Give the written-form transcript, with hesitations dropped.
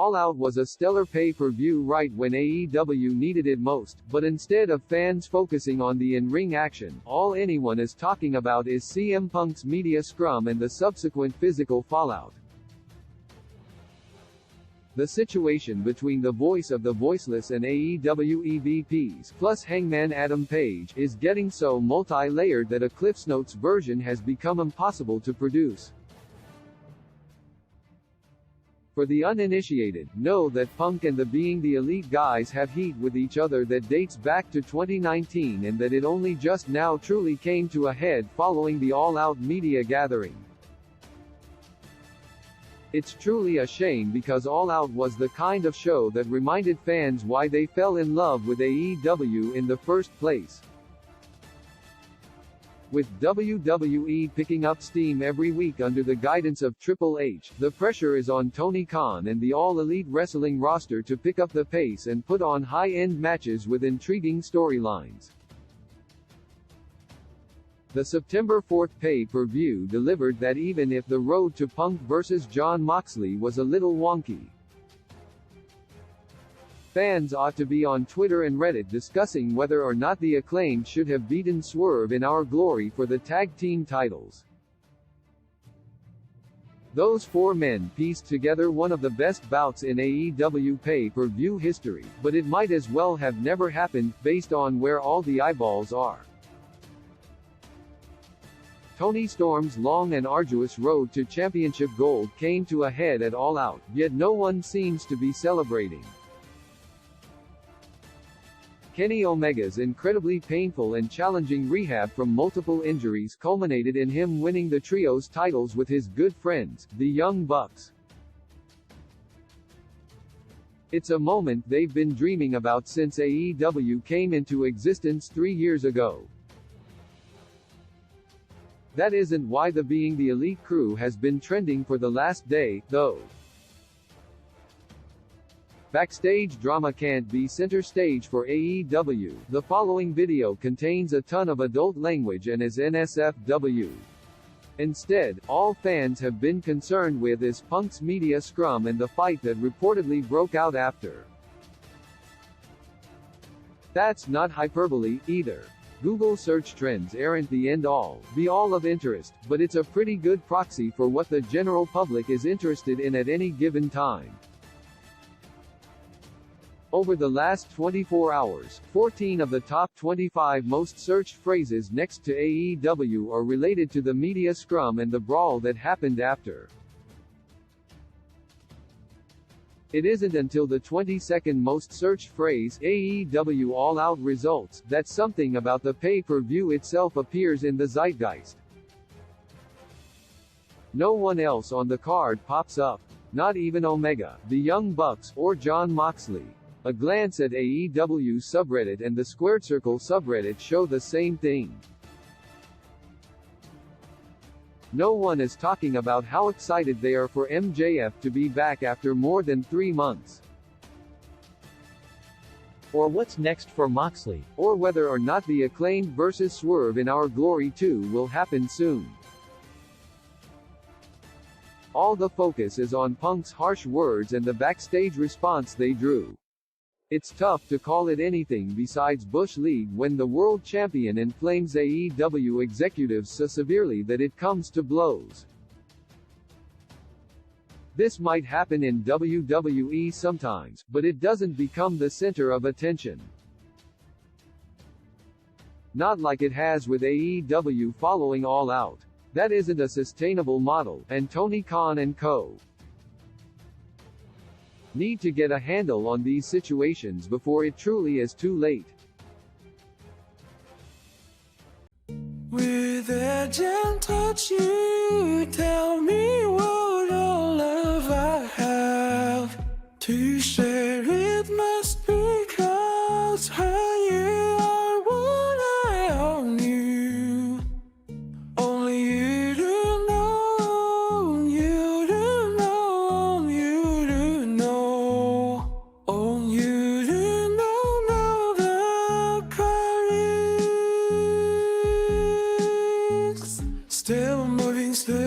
All Out was a stellar pay-per-view right when AEW needed it most, but instead of fans focusing on the in-ring action, all anyone is talking about is CM Punk's media scrum and the subsequent physical fallout. The situation between the voice of the voiceless and AEW EVPs, plus Hangman Adam Page, is getting so multi-layered that a CliffsNotes version has become impossible to produce. For the uninitiated, know that Punk and the Being the Elite guys have heat with each other that dates back to 2019 and that it only just now truly came to a head following the All Out media gathering. It's truly a shame because All Out was the kind of show that reminded fans why they fell in love with AEW in the first place. With WWE picking up steam every week under the guidance of Triple H, the pressure is on Tony Khan and the All Elite Wrestling roster to pick up the pace and put on high-end matches with intriguing storylines. The September 4th pay-per-view delivered that even if the road to Punk vs. Jon Moxley was a little wonky. Fans ought to be on Twitter and Reddit discussing whether or not the Acclaimed should have beaten Swerve in Our Glory for the tag team titles. Those four men pieced together one of the best bouts in AEW pay-per-view history, but it might as well have never happened, based on where all the eyeballs are. Tony Storm's long and arduous road to championship gold came to a head at All Out, yet no one seems to be celebrating. Kenny Omega's incredibly painful and challenging rehab from multiple injuries culminated in him winning the trios titles with his good friends, the Young Bucks. It's a moment they've been dreaming about since AEW came into existence 3 years ago. That isn't why the Being the Elite crew has been trending for the last day, though. Backstage drama can't be center stage for AEW. The following video contains a ton of adult language and is NSFW. Instead, all fans have been concerned with is Punk's media scrum and the fight that reportedly broke out after. That's not hyperbole, either. Google search trends aren't the end-all, be-all of interest, but it's a pretty good proxy for what the general public is interested in at any given time. Over the last 24 hours, 14 of the top 25 most searched phrases next to AEW are related to the media scrum and the brawl that happened after. It isn't until the 22nd most searched phrase, AEW All Out results, that something about the pay-per-view itself appears in the zeitgeist. No one else on the card pops up. Not even Omega, the Young Bucks, or Jon Moxley. A glance at AEW subreddit and the Squared Circle subreddit show the same thing. No one is talking about how excited they are for MJF to be back after more than 3 months. Or what's next for Moxley. Or whether or not the Acclaimed vs. Swerve in Our Glory 2 will happen soon. All the focus is on Punk's harsh words and the backstage response they drew. It's tough to call it anything besides Bush League when the world champion inflames AEW executives so severely that it comes to blows. This might happen in WWE sometimes, but it doesn't become the center of attention. Not like it has with AEW following All Out. That isn't a sustainable model, and Tony Khan and co. need to get a handle on these situations before it truly is too late. With a gentle touch you tell me what all love I have to share. It must be 'cause you are what I all knew. Only you do know, you do know, you do know. Only you do know the cry is still moving, still